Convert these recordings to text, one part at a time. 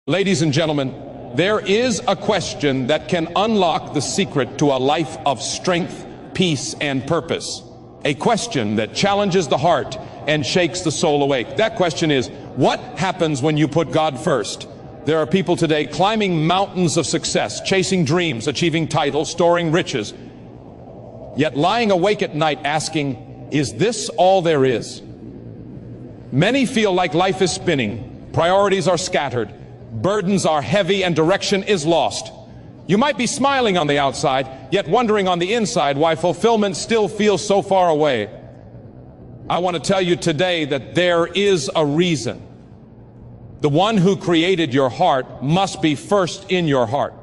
Ladies and gentlemen, there is a question that can unlock the secret to a life of strength, peace, and purpose. A question that challenges the heart and shakes the soul awake. That question is, what happens when you put God first? There are people today climbing mountains of success, chasing dreams, achieving titles, storing riches, yet lying awake at night asking, is this all there is? Many feel like life is spinning, priorities are scattered, burdens are heavy, and direction is lost. You might be smiling on the outside, yet wondering on the inside why fulfillment still feels so far away. I want to tell you today that there is a reason. The one who created your heart must be first in your heart.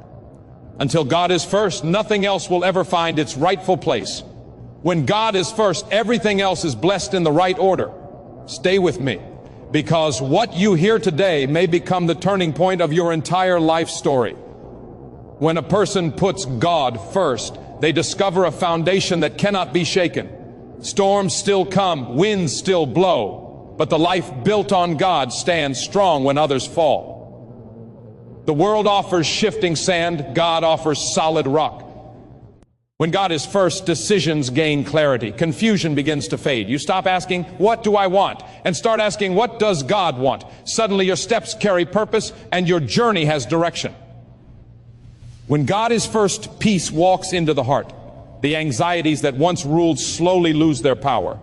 Until God is first, nothing else will ever find its rightful place. When God is first, everything else is blessed in the right order. Stay with me, because what you hear today may become the turning point of your entire life story. When a person puts God first, they discover a foundation that cannot be shaken. Storms still come, winds still blow, but the life built on God stands strong when others fall. The world offers shifting sand, God offers solid rock. When God is first, decisions gain clarity. Confusion begins to fade. You stop asking, what do I want? And start asking, what does God want? Suddenly your steps carry purpose and your journey has direction. When God is first, peace walks into the heart. The anxieties that once ruled slowly lose their power.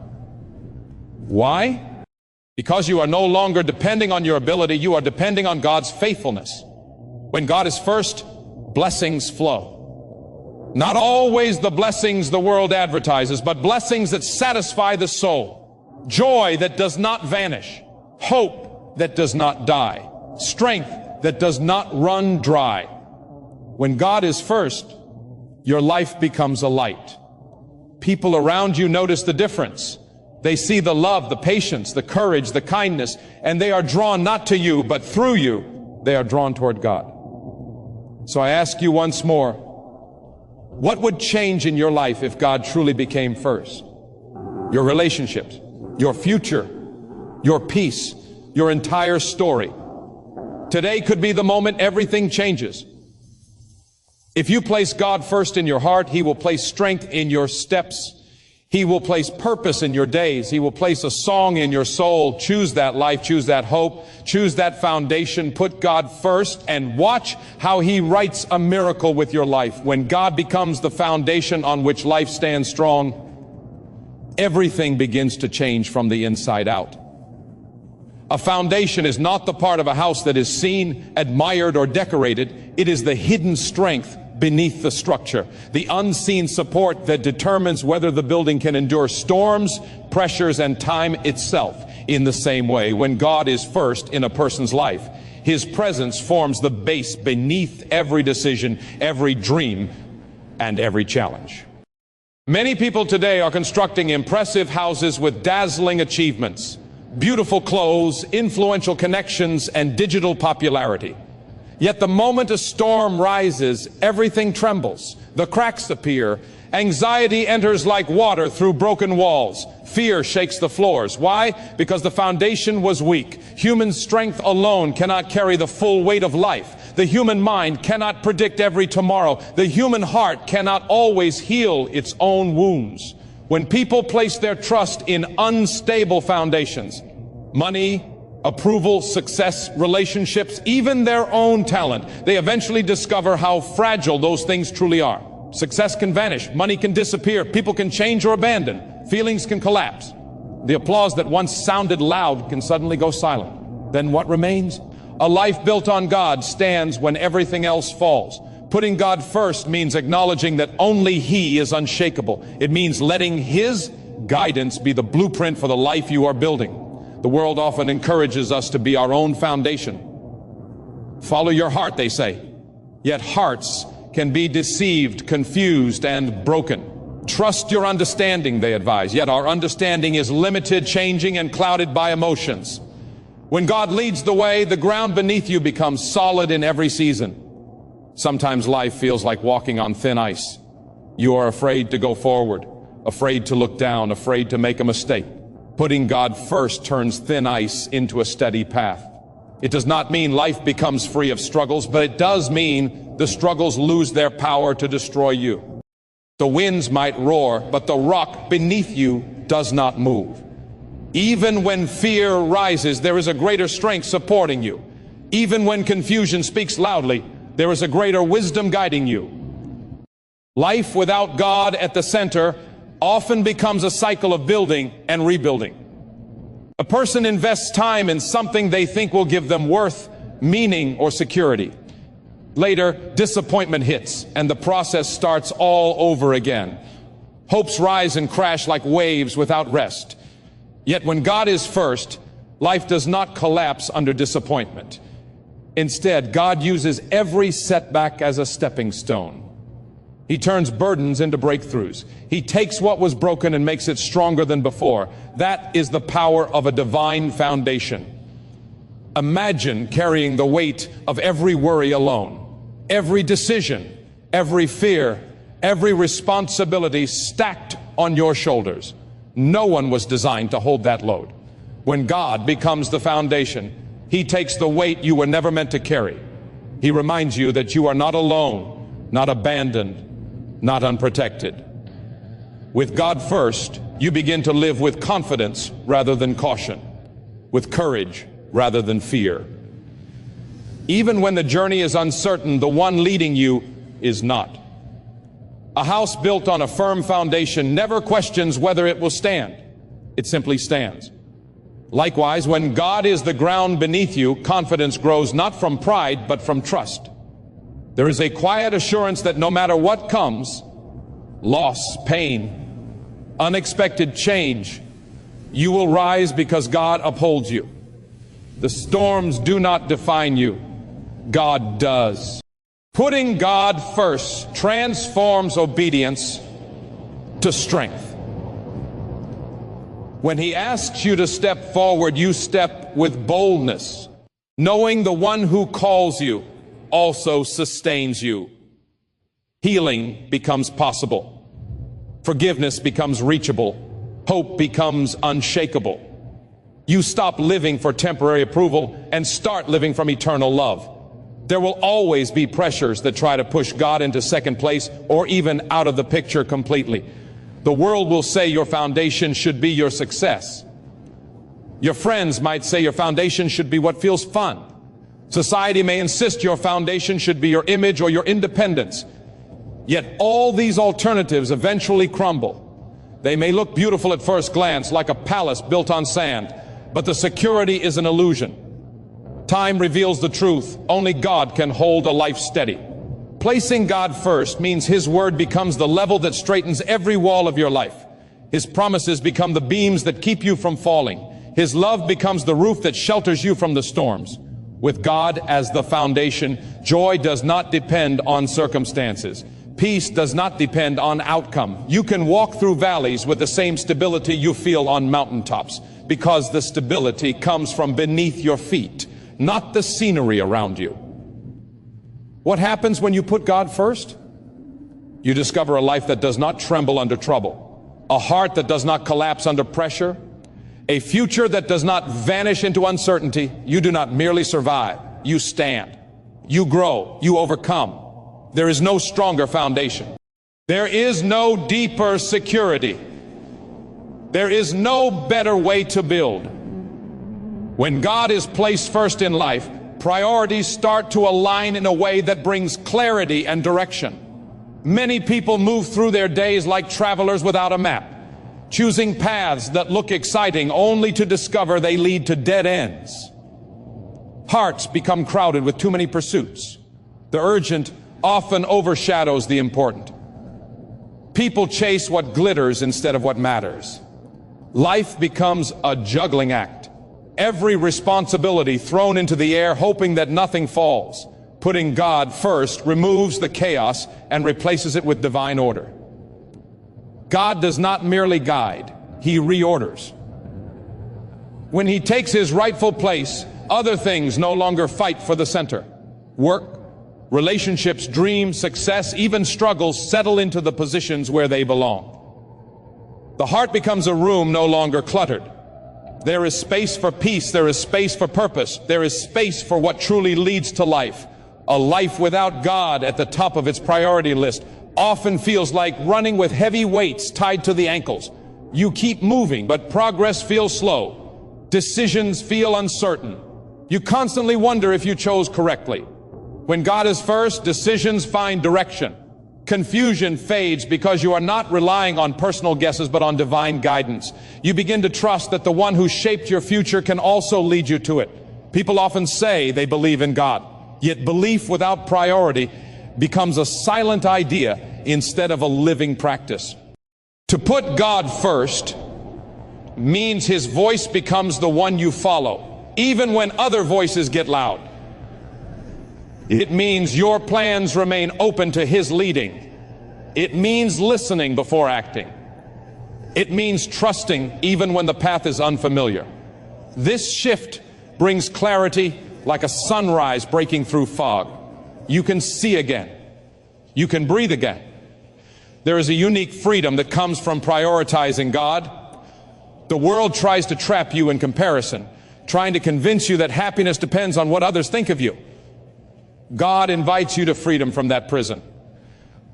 Why? Because you are no longer depending on your ability, you are depending on God's faithfulness. When God is first, blessings flow. Not always the blessings the world advertises, but blessings that satisfy the soul. Joy that does not vanish. Hope that does not die. Strength that does not run dry. When God is first, your life becomes a light. People around you notice the difference. They see the love, the patience, the courage, the kindness, and they are drawn not to you, but through you, they are drawn toward God. So I ask you once more, what would change in your life if God truly became first? Your relationships, your future, your peace, your entire story. Today could be the moment everything changes. If you place God first in your heart, He will place strength in your steps. He will place purpose in your days. He will place a song in your soul. Choose that life, choose that hope, choose that foundation. Put God first and watch how He writes a miracle with your life. When God becomes the foundation on which life stands strong, everything begins to change from the inside out. A foundation is not the part of a house that is seen, admired, or decorated. It is the hidden strength beneath the structure, the unseen support that determines whether the building can endure storms, pressures, and time itself. In the same way, when God is first in a person's life, His presence forms the base beneath every decision, every dream, and every challenge. Many people today are constructing impressive houses with dazzling achievements, beautiful clothes, influential connections, and digital popularity. Yet the moment a storm rises, everything trembles, the cracks appear, anxiety enters like water through broken walls, fear shakes the floors. Why? Because the foundation was weak. Human strength alone cannot carry the full weight of life. The human mind cannot predict every tomorrow. The human heart cannot always heal its own wounds. When people place their trust in unstable foundations, money, approval, success, relationships, even their own talent, they eventually discover how fragile those things truly are. Success can vanish, money can disappear, people can change or abandon, feelings can collapse. The applause that once sounded loud can suddenly go silent. Then what remains? A life built on God stands when everything else falls. Putting God first means acknowledging that only He is unshakable. It means letting His guidance be the blueprint for the life you are building. The world often encourages us to be our own foundation. Follow your heart, they say. Yet hearts can be deceived, confused, and broken. Trust your understanding, they advise. Yet our understanding is limited, changing, and clouded by emotions. When God leads the way, the ground beneath you becomes solid in every season. Sometimes life feels like walking on thin ice. You are afraid to go forward, afraid to look down, afraid to make a mistake. Putting God first turns thin ice into a steady path. It does not mean life becomes free of struggles, but it does mean the struggles lose their power to destroy you. The winds might roar, but the rock beneath you does not move. Even when fear rises, there is a greater strength supporting you. Even when confusion speaks loudly, there is a greater wisdom guiding you. Life without God at the center often becomes a cycle of building and rebuilding. A person invests time in something they think will give them worth, meaning, or security. Later, disappointment hits, and the process starts all over again. Hopes rise and crash like waves without rest. Yet when God is first, life does not collapse under disappointment. Instead, God uses every setback as a stepping stone. He turns burdens into breakthroughs. He takes what was broken and makes it stronger than before. That is the power of a divine foundation. Imagine carrying the weight of every worry alone. Every decision, every fear, every responsibility stacked on your shoulders. No one was designed to hold that load. When God becomes the foundation, He takes the weight you were never meant to carry. He reminds you that you are not alone, not abandoned, not unprotected. With God first, you begin to live with confidence rather than caution, with courage rather than fear. Even when the journey is uncertain, the one leading you is not. A house built on a firm foundation never questions whether it will stand. It simply stands. Likewise, when God is the ground beneath you, confidence grows not from pride, but from trust. There is a quiet assurance that no matter what comes, loss, pain, unexpected change, you will rise because God upholds you. The storms do not define you. God does. Putting God first transforms obedience to strength. When He asks you to step forward, you step with boldness, knowing the one who calls you also sustains you. Healing becomes possible. Forgiveness becomes reachable. Hope becomes unshakable. You stop living for temporary approval and start living from eternal love. There will always be pressures that try to push God into second place or even out of the picture completely. The world will say your foundation should be your success. Your friends might say your foundation should be what feels fun. Society may insist your foundation should be your image or your independence. Yet all these alternatives eventually crumble. They may look beautiful at first glance, like a palace built on sand, but the security is an illusion. Time reveals the truth. Only God can hold a life steady. Placing God first means His word becomes the level that straightens every wall of your life. His promises become the beams that keep you from falling. His love becomes the roof that shelters you from the storms. With God as the foundation, joy does not depend on circumstances. Peace does not depend on outcome. You can walk through valleys with the same stability you feel on mountaintops, because the stability comes from beneath your feet, not the scenery around you. What happens when you put God first? You discover a life that does not tremble under trouble, a heart that does not collapse under pressure, a future that does not vanish into uncertainty. You do not merely survive, you stand, you grow, you overcome. There is no stronger foundation. There is no deeper security. There is no better way to build. When God is placed first in life, priorities start to align in a way that brings clarity and direction. Many people move through their days like travelers without a map, choosing paths that look exciting only to discover they lead to dead ends. Hearts become crowded with too many pursuits. The urgent often overshadows the important. People chase what glitters instead of what matters. Life becomes a juggling act. Every responsibility thrown into the air, hoping that nothing falls. Putting God first removes the chaos and replaces it with divine order. God does not merely guide, He reorders. When He takes His rightful place, other things no longer fight for the center. Work, relationships, dreams, success, even struggles settle into the positions where they belong. The heart becomes a room no longer cluttered. There is space for peace. There is space for purpose. There is space for what truly leads to life. A life without God at the top of its priority list often feels like running with heavy weights tied to the ankles. You keep moving, but progress feels slow. Decisions feel uncertain. You constantly wonder if you chose correctly. When God is first, decisions find direction. Confusion fades because you are not relying on personal guesses but on divine guidance. You begin to trust that the one who shaped your future can also lead you to it. People often say they believe in God, yet belief without priority becomes a silent idea instead of a living practice. To put God first means His voice becomes the one you follow, even when other voices get loud. It means your plans remain open to His leading. It means listening before acting. It means trusting even when the path is unfamiliar. This shift brings clarity like a sunrise breaking through fog. You can see again. You can breathe again. There is a unique freedom that comes from prioritizing God. The world tries to trap you in comparison, trying to convince you that happiness depends on what others think of you. God invites you to freedom from that prison.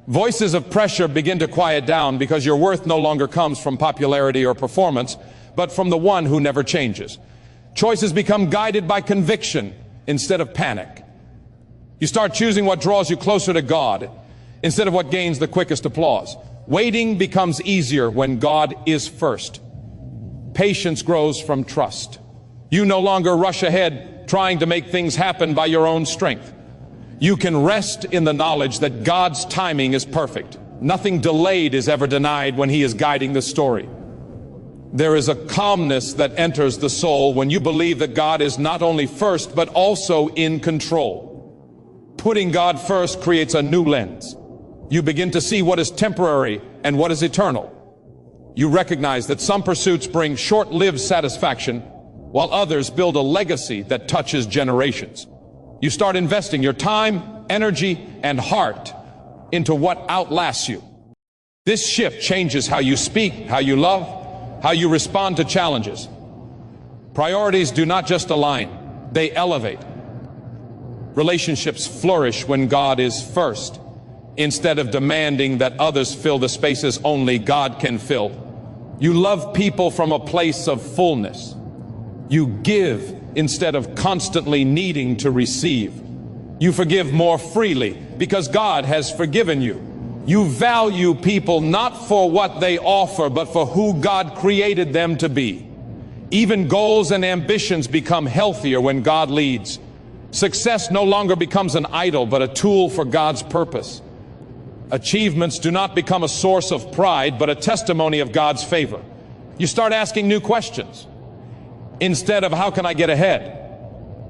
Voices of pressure begin to quiet down because your worth no longer comes from popularity or performance, but from the one who never changes. Choices become guided by conviction instead of panic. You start choosing what draws you closer to God instead of what gains the quickest applause. Waiting becomes easier when God is first. Patience grows from trust. You no longer rush ahead trying to make things happen by your own strength. You can rest in the knowledge that God's timing is perfect. Nothing delayed is ever denied when He is guiding the story. There is a calmness that enters the soul when you believe that God is not only first, but also in control. Putting God first creates a new lens. You begin to see what is temporary and what is eternal. You recognize that some pursuits bring short-lived satisfaction, while others build a legacy that touches generations. You start investing your time, energy, and heart into what outlasts you. This shift changes how you speak, how you love, how you respond to challenges. Priorities do not just align, they elevate. Relationships flourish when God is first, instead of demanding that others fill the spaces only God can fill. You love people from a place of fullness. You give instead of constantly needing to receive. You forgive more freely because God has forgiven you. You value people not for what they offer, but for who God created them to be. Even goals and ambitions become healthier when God leads. Success no longer becomes an idol, but a tool for God's purpose. Achievements do not become a source of pride, but a testimony of God's favor. You start asking new questions. Instead of how can I get ahead?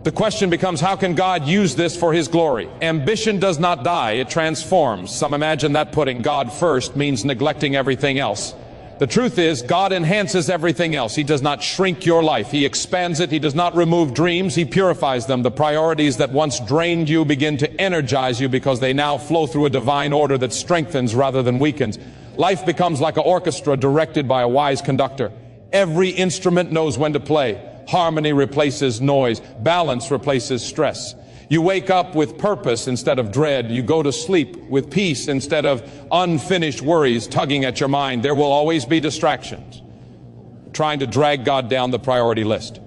The question becomes how can God use this for His glory? Ambition does not die, it transforms. Some imagine that putting God first means neglecting everything else. The truth is, God enhances everything else. He does not shrink your life. He expands it. He does not remove dreams. He purifies them. The priorities that once drained you begin to energize you because they now flow through a divine order that strengthens rather than weakens. Life becomes like an orchestra directed by a wise conductor. Every instrument knows when to play. Harmony replaces noise. Balance replaces stress. You wake up with purpose instead of dread. You go to sleep with peace instead of unfinished worries tugging at your mind. There will always be distractions trying to drag God down the priority list.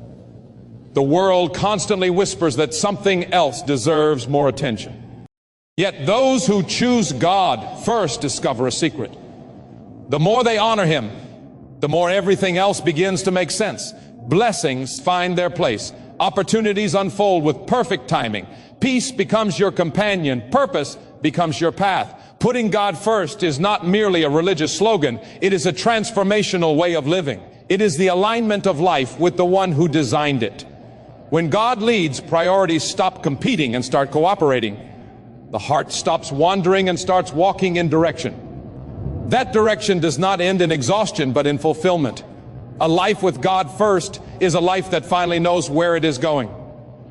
The world constantly whispers that something else deserves more attention. Yet those who choose God first discover a secret. The more they honor Him, the more everything else begins to make sense. Blessings find their place. Opportunities unfold with perfect timing. Peace becomes your companion. Purpose becomes your path. Putting God first is not merely a religious slogan. It is a transformational way of living. It is the alignment of life with the one who designed it. When God leads, priorities stop competing and start cooperating. The heart stops wandering and starts walking in direction. That direction does not end in exhaustion, but in fulfillment. A life with God first is a life that finally knows where it is going.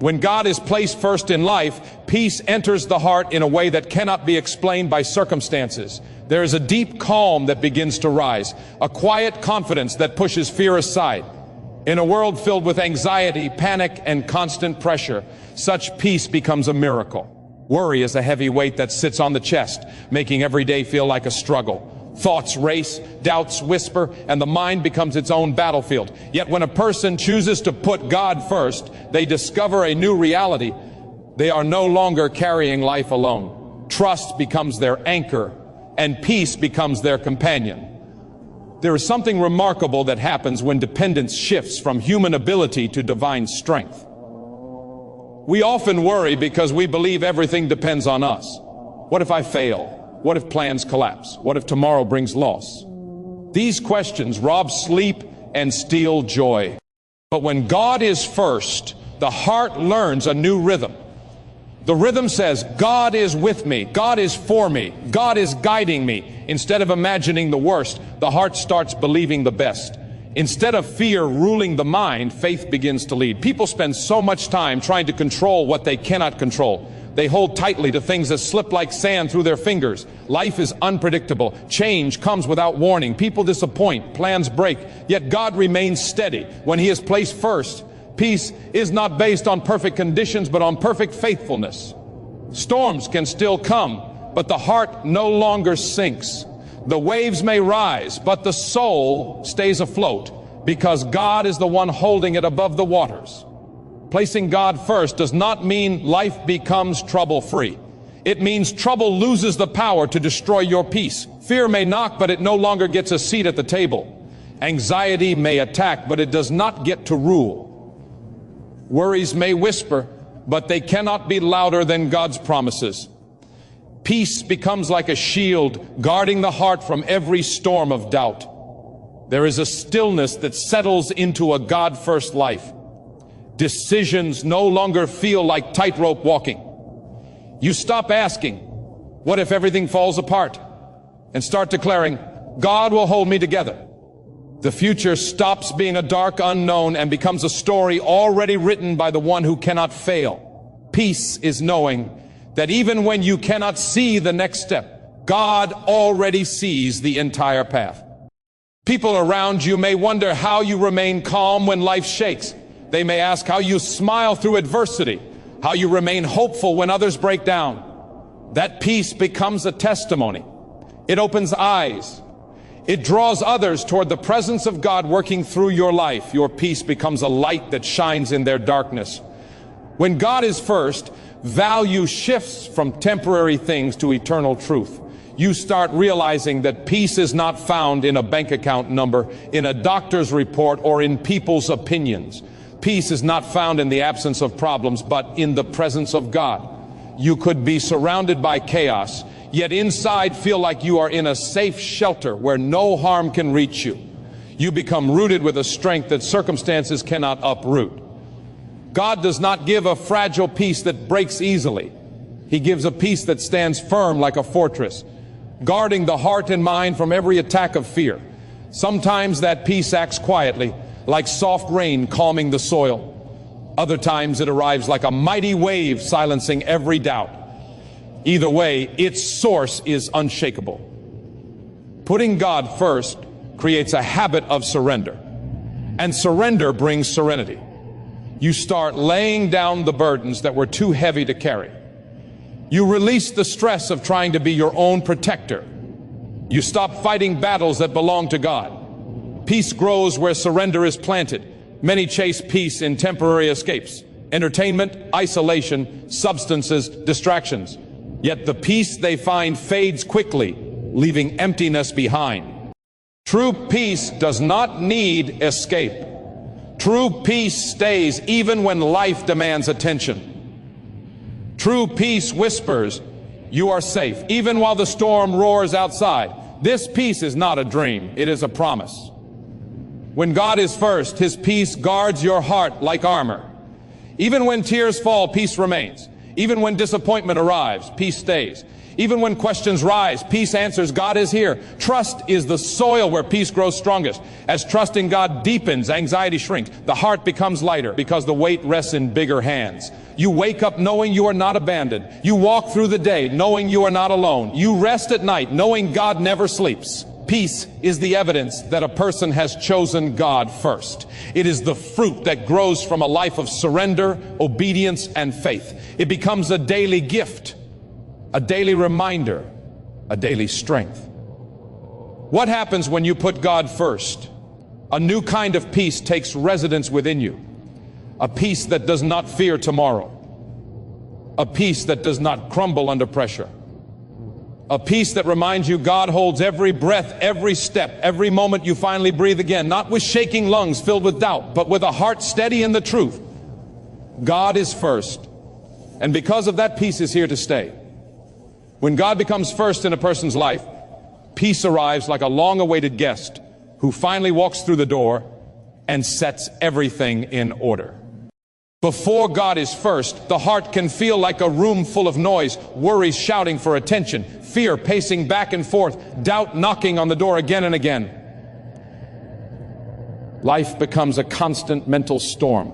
When God is placed first in life, peace enters the heart in a way that cannot be explained by circumstances. There is a deep calm that begins to rise, a quiet confidence that pushes fear aside. In a world filled with anxiety, panic, and constant pressure, such peace becomes a miracle. Worry is a heavy weight that sits on the chest, making every day feel like a struggle. Thoughts race, doubts whisper, and the mind becomes its own battlefield. Yet when a person chooses to put God first, they discover a new reality. They are no longer carrying life alone. Trust becomes their anchor, and peace becomes their companion. There is something remarkable that happens when dependence shifts from human ability to divine strength. We often worry because we believe everything depends on us. What if I fail? What if plans collapse? What if tomorrow brings loss? These questions rob sleep and steal joy. But when God is first, the heart learns a new rhythm. The rhythm says, God is with me, God is for me, God is guiding me. Instead of imagining the worst, the heart starts believing the best. Instead of fear ruling the mind, faith begins to lead. People spend so much time trying to control what they cannot control. They hold tightly to things that slip like sand through their fingers. Life is unpredictable. Change comes without warning. People disappoint. Plans break. Yet God remains steady when He is placed first. Peace is not based on perfect conditions, but on perfect faithfulness. Storms can still come, but the heart no longer sinks. The waves may rise, but the soul stays afloat because God is the one holding it above the waters. Placing God first does not mean life becomes trouble-free. It means trouble loses the power to destroy your peace. Fear may knock, but it no longer gets a seat at the table. Anxiety may attack, but it does not get to rule. Worries may whisper, but they cannot be louder than God's promises. Peace becomes like a shield guarding the heart from every storm of doubt. There is a stillness that settles into a God-first life. Decisions no longer feel like tightrope walking. You stop asking, what if everything falls apart? And start declaring, God will hold me together. The future stops being a dark unknown and becomes a story already written by the one who cannot fail. Peace is knowing that even when you cannot see the next step, God already sees the entire path. People around you may wonder how you remain calm when life shakes. They may ask how you smile through adversity, how you remain hopeful when others break down. That peace becomes a testimony. It opens eyes. It draws others toward the presence of God working through your life. Your peace becomes a light that shines in their darkness. When God is first, value shifts from temporary things to eternal truth. You start realizing that peace is not found in a bank account number, in a doctor's report, or in people's opinions. Peace is not found in the absence of problems, but in the presence of God. You could be surrounded by chaos, yet inside feel like you are in a safe shelter where no harm can reach you. You become rooted with a strength that circumstances cannot uproot. God does not give a fragile peace that breaks easily. He gives a peace that stands firm like a fortress, guarding the heart and mind from every attack of fear. Sometimes that peace acts quietly, like soft rain calming the soil. Other times it arrives like a mighty wave silencing every doubt. Either way, its source is unshakable. Putting God first creates a habit of surrender, and surrender brings serenity. You start laying down the burdens that were too heavy to carry. You release the stress of trying to be your own protector. You stop fighting battles that belong to God. Peace grows where surrender is planted. Many chase peace in temporary escapes, entertainment, isolation, substances, distractions. Yet the peace they find fades quickly, leaving emptiness behind. True peace does not need escape. True peace stays even when life demands attention. True peace whispers, you are safe, even while the storm roars outside. This peace is not a dream, it is a promise. When God is first, His peace guards your heart like armor. Even when tears fall, peace remains. Even when disappointment arrives, peace stays. Even when questions rise, peace answers, God is here. Trust is the soil where peace grows strongest. As trust in God deepens, anxiety shrinks. The heart becomes lighter because the weight rests in bigger hands. You wake up knowing you are not abandoned. You walk through the day knowing you are not alone. You rest at night knowing God never sleeps. Peace is the evidence that a person has chosen God first. It is the fruit that grows from a life of surrender, obedience, and faith. It becomes a daily gift, a daily reminder, a daily strength. What happens when you put God first? A new kind of peace takes residence within you. A peace that does not fear tomorrow. A peace that does not crumble under pressure. A peace that reminds you God holds every breath, every step, every moment you finally breathe again, not with shaking lungs filled with doubt, but with a heart steady in the truth. God is first. And because of that, peace is here to stay. When God becomes first in a person's life, peace arrives like a long-awaited guest who finally walks through the door and sets everything in order. Before God is first, the heart can feel like a room full of noise, worries shouting for attention, fear pacing back and forth, doubt knocking on the door again and again. Life becomes a constant mental storm.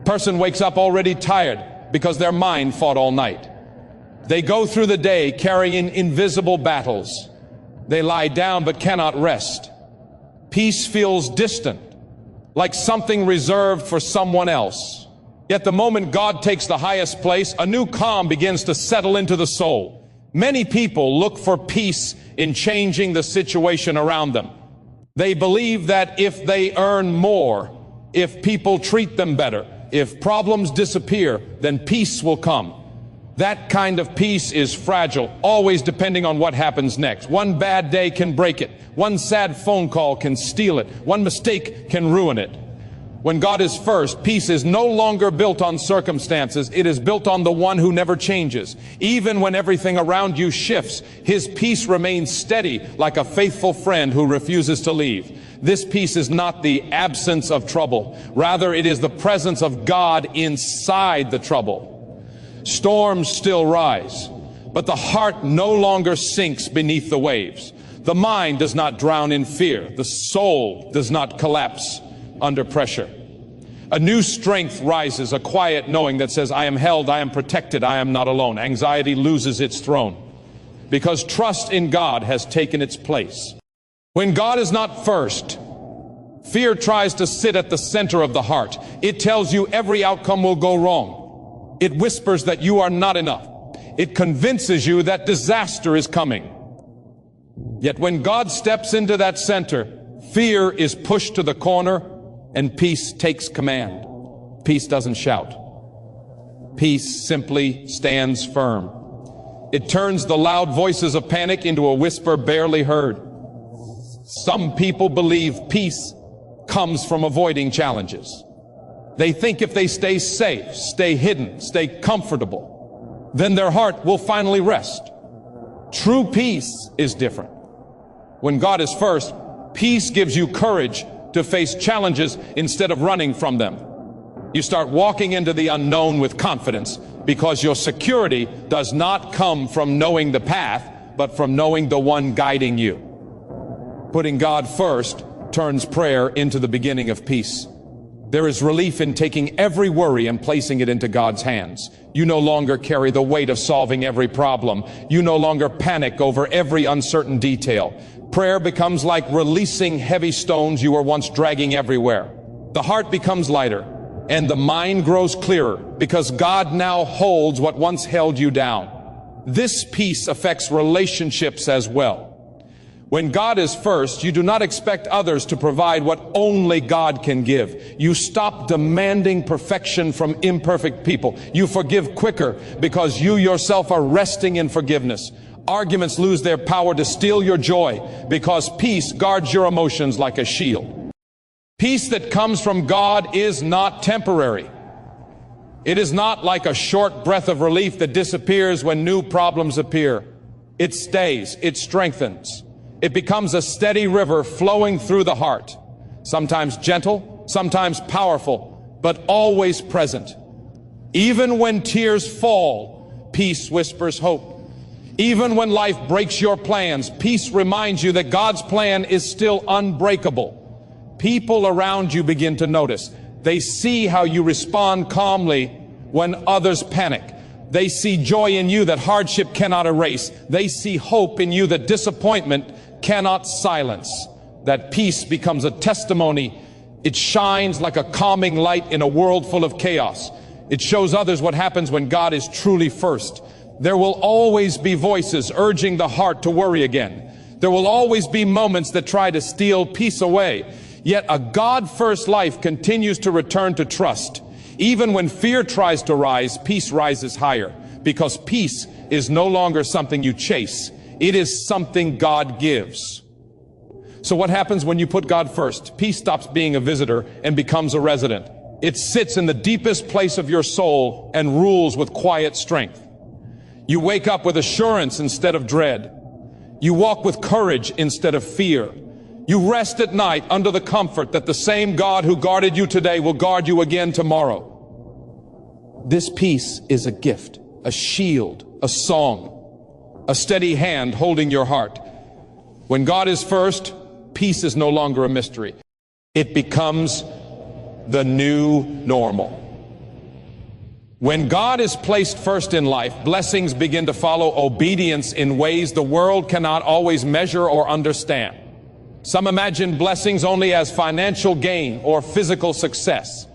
Person wakes up already tired because their mind fought all night. They go through the day carrying invisible battles. They lie down but cannot rest. Peace feels distant, like something reserved for someone else. Yet the moment God takes the highest place, a new calm begins to settle into the soul. Many people look for peace in changing the situation around them. They believe that if they earn more, if people treat them better, if problems disappear, then peace will come. That kind of peace is fragile, always depending on what happens next. One bad day can break it. One sad phone call can steal it. One mistake can ruin it. When God is first, peace is no longer built on circumstances. It is built on the one who never changes. Even when everything around you shifts, His peace remains steady like a faithful friend who refuses to leave. This peace is not the absence of trouble. Rather, it is the presence of God inside the trouble. Storms still rise, but the heart no longer sinks beneath the waves. The mind does not drown in fear. The soul does not collapse under pressure. A new strength rises, a quiet knowing that says, I am held, I am protected, I am not alone. Anxiety loses its throne because trust in God has taken its place. When God is not first, fear tries to sit at the center of the heart. It tells you every outcome will go wrong. It whispers that you are not enough. It convinces you that disaster is coming. Yet when God steps into that center, fear is pushed to the corner and peace takes command. Peace doesn't shout. Peace simply stands firm. It turns the loud voices of panic into a whisper barely heard. Some people believe peace comes from avoiding challenges. They think if they stay safe, stay hidden, stay comfortable, then their heart will finally rest. True peace is different. When God is first, peace gives you courage to face challenges instead of running from them. You start walking into the unknown with confidence because your security does not come from knowing the path, but from knowing the one guiding you. Putting God first turns prayer into the beginning of peace. There is relief in taking every worry and placing it into God's hands. You no longer carry the weight of solving every problem. You no longer panic over every uncertain detail. Prayer becomes like releasing heavy stones you were once dragging everywhere. The heart becomes lighter and the mind grows clearer because God now holds what once held you down. This peace affects relationships as well. When God is first, you do not expect others to provide what only God can give. You stop demanding perfection from imperfect people. You forgive quicker because you yourself are resting in forgiveness. Arguments lose their power to steal your joy because peace guards your emotions like a shield. Peace that comes from God is not temporary. It is not like a short breath of relief that disappears when new problems appear. It stays, it strengthens. It becomes a steady river flowing through the heart, sometimes gentle, sometimes powerful, but always present. Even when tears fall, peace whispers hope. Even when life breaks your plans, peace reminds you that God's plan is still unbreakable. People around you begin to notice. They see how you respond calmly when others panic. They see joy in you that hardship cannot erase. They see hope in you that disappointment cannot silence. That peace becomes a testimony. It shines like a calming light in a world full of chaos. It shows others what happens when God is truly first. There will always be voices urging the heart to worry again. There will always be moments that try to steal peace away. Yet a God-first life continues to return to trust. Even when fear tries to rise, peace rises higher, because peace is no longer something you chase. It is something God gives. So what happens when you put God first? Peace stops being a visitor and becomes a resident. It sits in the deepest place of your soul and rules with quiet strength. You wake up with assurance instead of dread. You walk with courage instead of fear. You rest at night under the comfort that the same God who guarded you today will guard you again tomorrow. This peace is a gift, a shield, a song, a steady hand holding your heart. When God is first, peace is no longer a mystery. It becomes the new normal. When God is placed first in life, blessings begin to follow obedience in ways the world cannot always measure or understand. Some imagine blessings only as financial gain or physical success.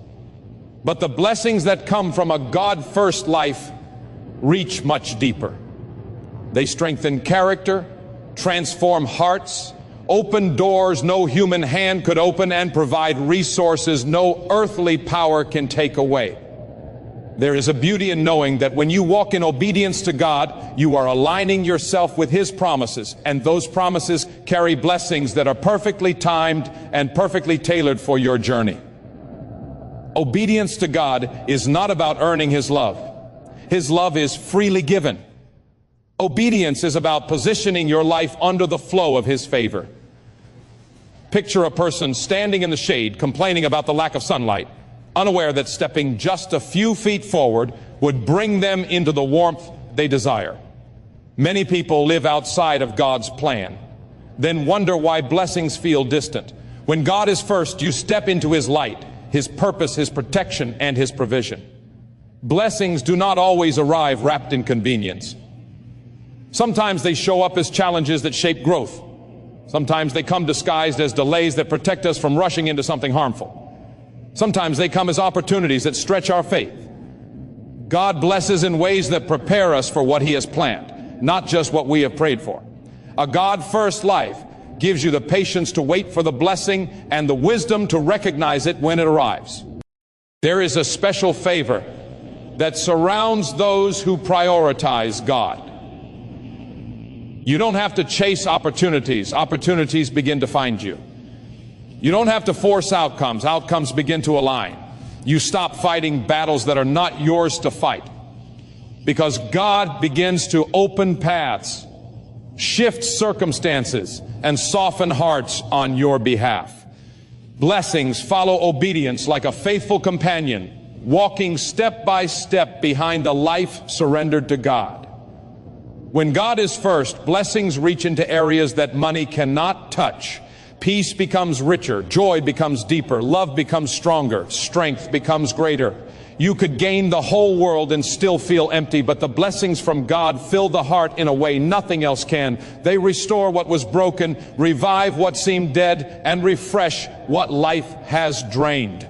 But the blessings that come from a God-first life reach much deeper. They strengthen character, transform hearts, open doors no human hand could open, and provide resources no earthly power can take away. There is a beauty in knowing that when you walk in obedience to God, you are aligning yourself with His promises, and those promises carry blessings that are perfectly timed and perfectly tailored for your journey. Obedience to God is not about earning His love. His love is freely given. Obedience is about positioning your life under the flow of His favor. Picture a person standing in the shade complaining about the lack of sunlight, unaware that stepping just a few feet forward would bring them into the warmth they desire. Many people live outside of God's plan, then wonder why blessings feel distant. When God is first, you step into His light, His purpose, His protection, and His provision. Blessings do not always arrive wrapped in convenience. Sometimes they show up as challenges that shape growth. Sometimes they come disguised as delays that protect us from rushing into something harmful. Sometimes they come as opportunities that stretch our faith. God blesses in ways that prepare us for what He has planned, not just what we have prayed for. A God-first life gives you the patience to wait for the blessing and the wisdom to recognize it when it arrives. There is a special favor that surrounds those who prioritize God. You don't have to chase opportunities. Opportunities begin to find you. You don't have to force outcomes. Outcomes begin to align. You stop fighting battles that are not yours to fight, because God begins to open paths, shift circumstances, and soften hearts on your behalf. Blessings follow obedience like a faithful companion, walking step by step behind a life surrendered to God. When God is first, blessings reach into areas that money cannot touch. Peace becomes richer, joy becomes deeper, love becomes stronger, strength becomes greater. You could gain the whole world and still feel empty, but the blessings from God fill the heart in a way nothing else can. They restore what was broken, revive what seemed dead, and refresh what life has drained.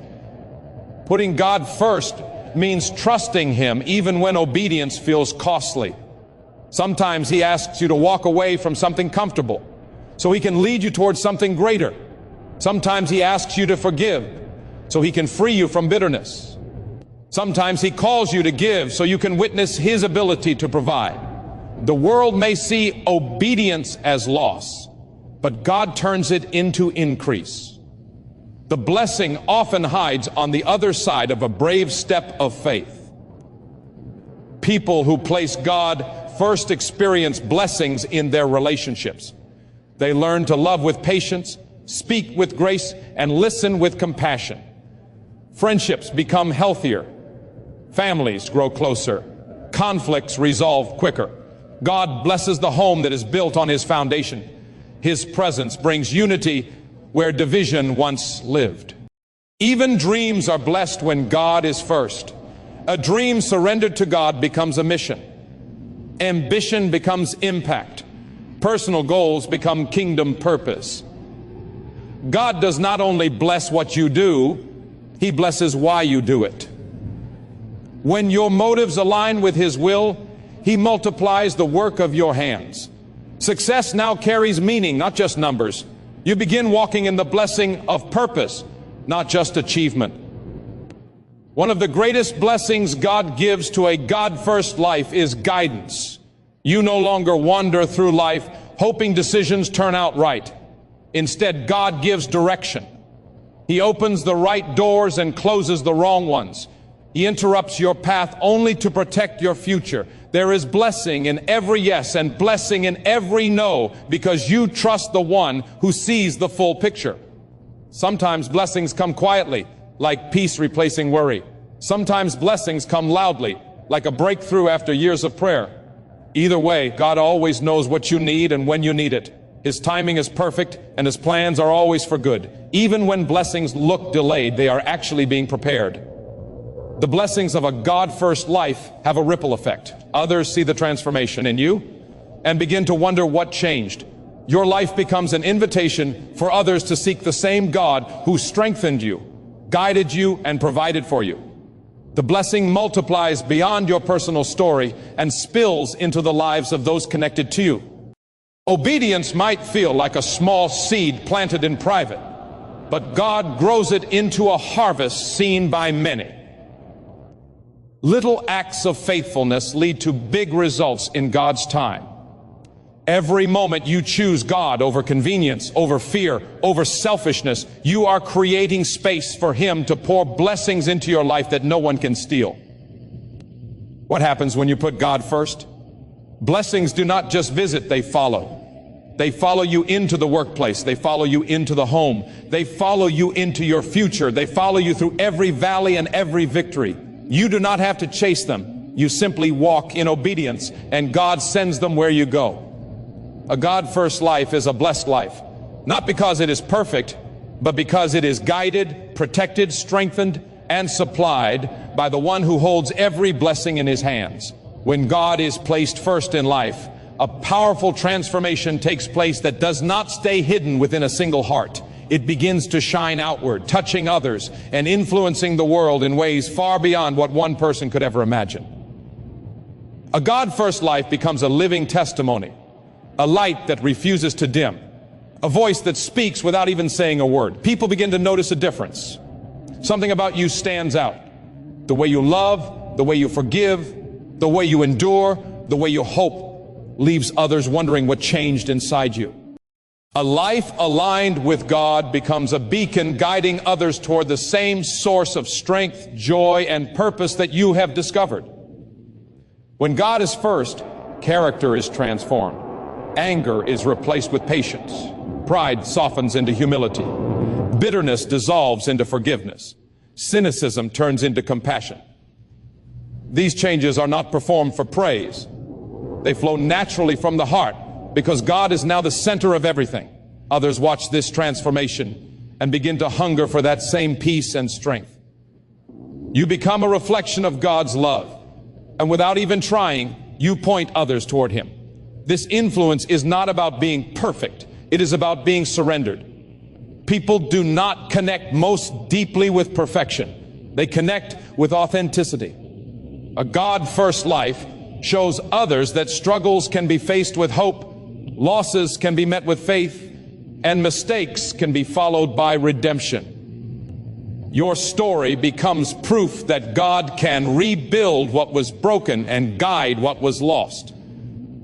Putting God first means trusting Him even when obedience feels costly. Sometimes He asks you to walk away from something comfortable so He can lead you towards something greater. Sometimes He asks you to forgive so He can free you from bitterness. Sometimes He calls you to give so you can witness His ability to provide. The world may see obedience as loss, but God turns it into increase. The blessing often hides on the other side of a brave step of faith. People who place God first experience blessings in their relationships. They learn to love with patience, speak with grace, and listen with compassion. Friendships become healthier. Families grow closer. Conflicts resolve quicker. God blesses the home that is built on His foundation. His presence brings unity where division once lived. Even dreams are blessed when God is first. A dream surrendered to God becomes a mission. Ambition becomes impact. Personal goals become kingdom purpose. God does not only bless what you do, He blesses why you do it. When your motives align with His will, He multiplies the work of your hands. Success now carries meaning, not just numbers. You begin walking in the blessing of purpose, not just achievement. One of the greatest blessings God gives to a God-first life is guidance. You no longer wander through life hoping decisions turn out right. Instead, God gives direction. He opens the right doors and closes the wrong ones. He interrupts your path only to protect your future. There is blessing in every yes and blessing in every no because you trust the one who sees the full picture. Sometimes blessings come quietly, like peace replacing worry. Sometimes blessings come loudly, like a breakthrough after years of prayer. Either way, God always knows what you need and when you need it. His timing is perfect and His plans are always for good. Even when blessings look delayed, they are actually being prepared. The blessings of a God-first life have a ripple effect. Others see the transformation in you and begin to wonder what changed. Your life becomes an invitation for others to seek the same God who strengthened you, guided you, and provided for you. The blessing multiplies beyond your personal story and spills into the lives of those connected to you. Obedience might feel like a small seed planted in private, but God grows it into a harvest seen by many. Little acts of faithfulness lead to big results in God's time. Every moment you choose God over convenience, over fear, over selfishness, you are creating space for Him to pour blessings into your life that no one can steal. What happens when you put God first? Blessings do not just visit, they follow. They follow you into the workplace. They follow you into the home. They follow you into your future. They follow you through every valley and every victory. You do not have to chase them. You simply walk in obedience, and God sends them where you go. A God-first life is a blessed life, not because it is perfect, but because it is guided, protected, strengthened, and supplied by the one who holds every blessing in His hands. When God is placed first in life, a powerful transformation takes place that does not stay hidden within a single heart. It begins to shine outward, touching others and influencing the world in ways far beyond what one person could ever imagine. A God-first life becomes a living testimony, a light that refuses to dim, a voice that speaks without even saying a word. People begin to notice a difference. Something about you stands out. The way you love, the way you forgive, the way you endure, the way you hope leaves others wondering what changed inside you. A life aligned with God becomes a beacon guiding others toward the same source of strength, joy, and purpose that you have discovered. When God is first, character is transformed. Anger is replaced with patience. Pride softens into humility. Bitterness dissolves into forgiveness. Cynicism turns into compassion. These changes are not performed for praise. They flow naturally from the heart because God is now the center of everything. Others watch this transformation and begin to hunger for that same peace and strength. You become a reflection of God's love, and without even trying, you point others toward Him. This influence is not about being perfect. It is about being surrendered. People do not connect most deeply with perfection. They connect with authenticity. A God-first life shows others that struggles can be faced with hope, losses can be met with faith, and mistakes can be followed by redemption. Your story becomes proof that God can rebuild what was broken and guide what was lost.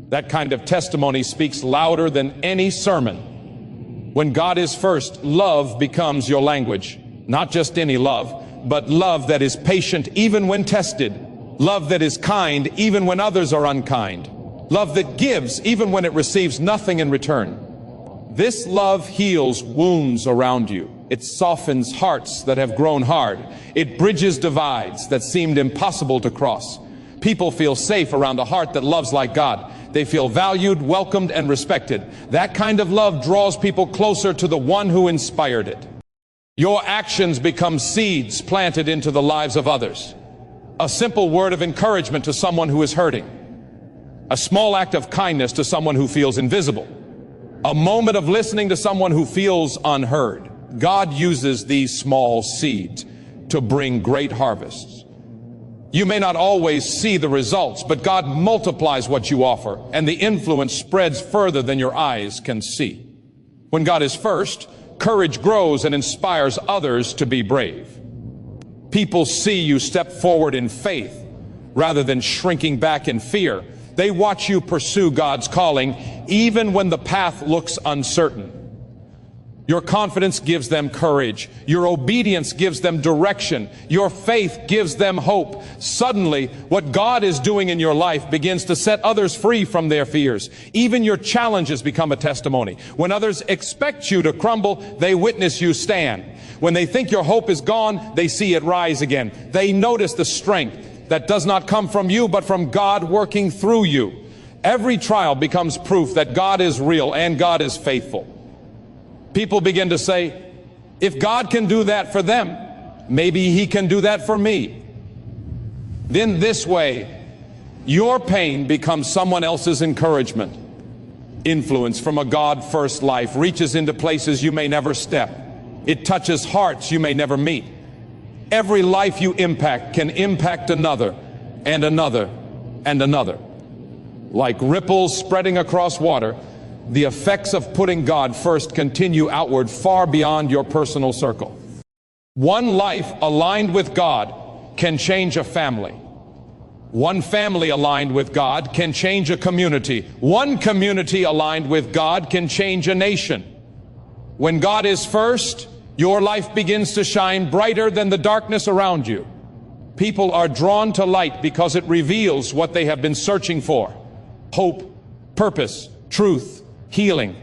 That kind of testimony speaks louder than any sermon. When God is first, love becomes your language. Not just any love, but love that is patient even when tested. Love that is kind even when others are unkind. Love that gives even when it receives nothing in return. This love heals wounds around you. It softens hearts that have grown hard. It bridges divides that seemed impossible to cross. People feel safe around a heart that loves like God. They feel valued, welcomed, and respected. That kind of love draws people closer to the one who inspired it. Your actions become seeds planted into the lives of others. A simple word of encouragement to someone who is hurting. A small act of kindness to someone who feels invisible. A moment of listening to someone who feels unheard. God uses these small seeds to bring great harvests. You may not always see the results, but God multiplies what you offer, and the influence spreads further than your eyes can see. When God is first, courage grows and inspires others to be brave. People see you step forward in faith rather than shrinking back in fear. They watch you pursue God's calling even when the path looks uncertain. Your confidence gives them courage. Your obedience gives them direction. Your faith gives them hope. Suddenly, what God is doing in your life begins to set others free from their fears. Even your challenges become a testimony. When others expect you to crumble, they witness you stand. When they think your hope is gone, they see it rise again. They notice the strength that does not come from you, but from God working through you. Every trial becomes proof that God is real and God is faithful. People begin to say, if God can do that for them, maybe He can do that for me. Then this way, your pain becomes someone else's encouragement. Influence from a God-first life reaches into places you may never step. It touches hearts you may never meet. Every life you impact can impact another, and another, and another. Like ripples spreading across water, the effects of putting God first continue outward far beyond your personal circle. One life aligned with God can change a family. One family aligned with God can change a community. One community aligned with God can change a nation. When God is first, your life begins to shine brighter than the darkness around you. People are drawn to light because it reveals what they have been searching for: hope, purpose, truth, healing.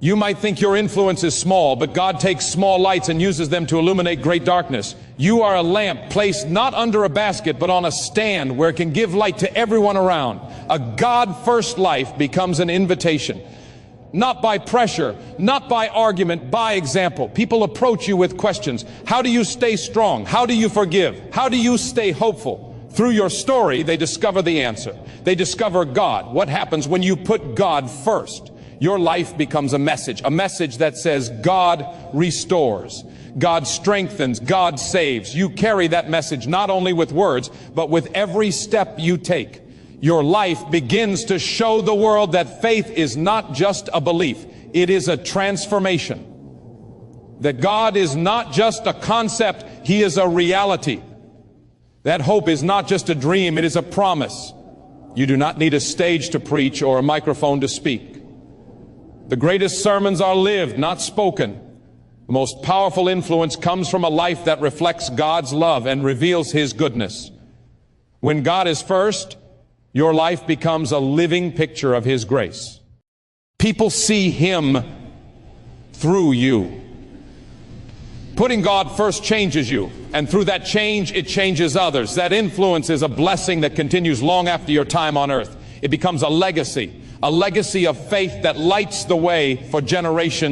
You might think your influence is small, but God takes small lights and uses them to illuminate great darkness. You are a lamp placed not under a basket, but on a stand where it can give light to everyone around. A God-first life becomes an invitation. Not by pressure, not by argument, by example. People approach you with questions. How do you stay strong? How do you forgive? How do you stay hopeful? Through your story, they discover the answer. They discover God. What happens when you put God first? Your life becomes a message that says God restores, God strengthens, God saves. You carry that message not only with words, but with every step you take. Your life begins to show the world that faith is not just a belief, it is a transformation. That God is not just a concept, He is a reality. That hope is not just a dream, it is a promise. You do not need a stage to preach or a microphone to speak. The greatest sermons are lived, not spoken. The most powerful influence comes from a life that reflects God's love and reveals His goodness. When God is first, your life becomes a living picture of His grace. People see Him through you. Putting God first changes you, and through that change, it changes others. That influence is a blessing that continues long after your time on earth. It becomes a legacy of faith that lights the way for generations.